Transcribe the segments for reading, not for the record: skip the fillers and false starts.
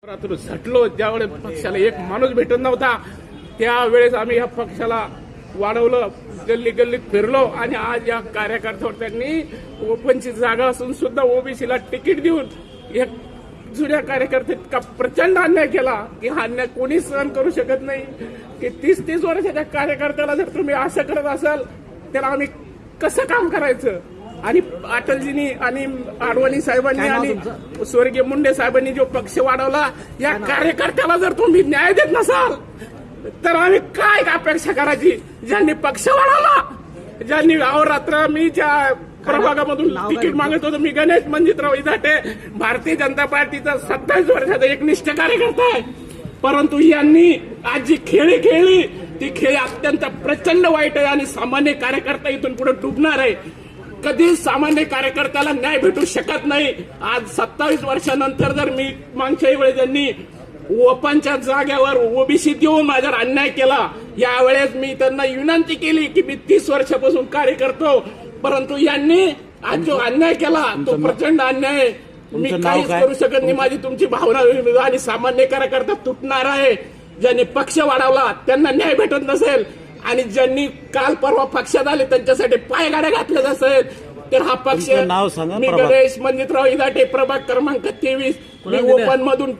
रात्र झटलो ज्यावेळेस पक्षाला एक माणूस भेटत नव्हता त्यावेळेस आम्ही या पक्षाला वाढवलं, गल्ली गल्लीत फिरलो आणि आज या कार्यकर्त्यांनी ओपनची जागा असून सुद्धा ओबीसीला तिकीट देऊन एक जुन्या कार्यकर्त्यात प्रचंड अन्याय केला की हा अन्याय कोणी सहन करू शकत नाही की 30-30 वर्षाच्या कार्यकर्त्याला जर तुम्ही असं करत असाल तर आम्ही कसं काम करायचं। आणि अटलजींनी आणि आडवाणी साहेबांनी आणि स्वर्गीय मुंडे साहेबांनी जो पक्ष वाढवला या कार्यकर्त्याला जर तुम्ही न्याय देत नसाल तर आम्ही काय अपेक्षा करायची। ज्यांनी पक्ष वाढवला, ज्यांनी अहोरात्र मी ज्या प्रभागामधून तिकीट मागत होतो, मी गणेश मंजितराव इदाटे भारतीय जनता पार्टीचा 27 वर्षाचा एकनिष्ठ कार्यकर्ता आहे, परंतु यांनी आज जी खेळी खेळली ती खेळी अत्यंत प्रचंड वाईट आहे आणि सामान्य कार्यकर्ता इथून पुढे डुबणार आहे। कधीच सामान्य कार्यकर्त्याला न्याय भेटू शकत नाही। आज 27 वर्षानंतर जर मी मागच्या वेळेस ज्यांनी ओपनच्या जागेवर ओबीसी देऊन माझ्यावर अन्याय केला, यावेळेस मी त्यांना विनंती केली की मी 30 वर्षापासून कार्य करतो, परंतु यांनी आज जो अन्याय केला तो प्रचंड अन्याय, मी काहीच करू शकत नाही। माझी तुमची भावना आणि सामान्य कार्यकर्ता तुटणार आहे। ज्यांनी पक्ष वाढवला त्यांना न्याय भेटत नसेल आणि ज्यांनी काल परवा पक्षात आले त्यांच्यासाठी पायगाड्या घातल्या असेल तर हा पक्ष नाव सांगा। मी गणेश मंजितराव इदाटे प्रभाग क्रमांक 23 मी ओपन मधून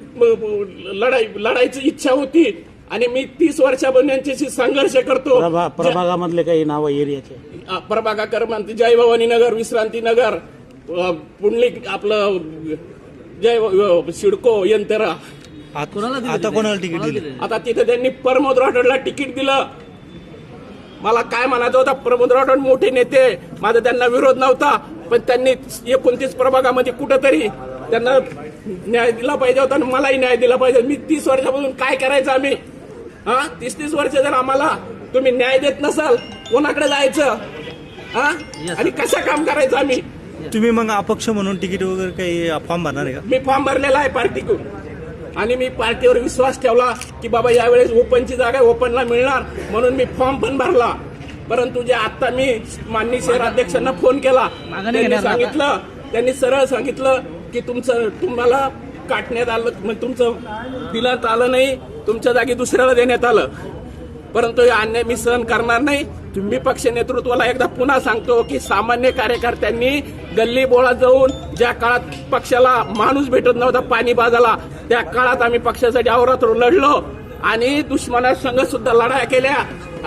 लढायची इच्छा होती आणि मी 30 वर्षापासून यांच्याशी संघर्ष करतो। प्रभागामधले काही नाव एरियाचे प्रभागा क्रमांक जय भवानी नगर, विश्रांती नगर, पुंडलिक आपलं जय सिडको यंत्रा। आता कोणाला तिकीट दिले? आता तिथे त्यांनी प्रमोद राठोडला तिकीट दिलं। मला काय म्हणायचं होतं, प्रमोद राठोड मोठे नेते, माझा त्यांना विरोध नव्हता, पण त्यांनी 29 प्रभागामध्ये कुठंतरी त्यांना न्याय दिला पाहिजे होता आणि मलाही न्याय दिला पाहिजे। मी 30 वर्षापासून काय करायचं आम्ही? 30 वर्ष जर आम्हाला तुम्ही न्याय देत नसाल कोणाकडे जायचं आणि कसं काम करायचं आम्ही? तुम्ही मग अपक्ष म्हणून तिकीट वगैरे काही फॉर्म भरणार आहे का? मी फॉर्म भरलेला आहे पार्टीकडून आणि मी पार्टीवर विश्वास ठेवला की बाबा यावेळेस ओपनची जागा ओपनला मिळणार म्हणून मी फॉर्म पण भरला। परंतु जे आता मी माननीय शहराध्यक्षांना फोन केला त्यांनी सरळ सांगितलं की तुम्हाला काटण्यात आलं, तुमचं दिल्यात आलं नाही, तुमच्या जागी दुसऱ्याला देण्यात आलं, परंतु हे अन्याय मी सहन करणार नाही। मी पक्ष नेतृत्वाला एकदा पुन्हा सांगतो की सामान्य कार्यकर्त्यांनी गल्ली बोळात जाऊन ज्या काळात पक्षाला माणूस भेटत नव्हता पाणी बाजाला त्या काळात आम्ही पक्षासाठी अहोरात्र लढलो आणि दुश्मनासंग सुद्धा लढाया केल्या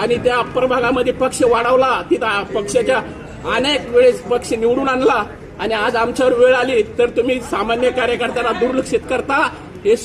आणि त्या प्रभागामध्ये पक्ष वाढवला, तिथं पक्षाच्या अनेक वेळेस पक्ष निवडून आणला आणि आज आमच्यावर वेळ आली तर तुम्ही सामान्य कार्यकर्त्यांना दुर्लक्षित करता। हे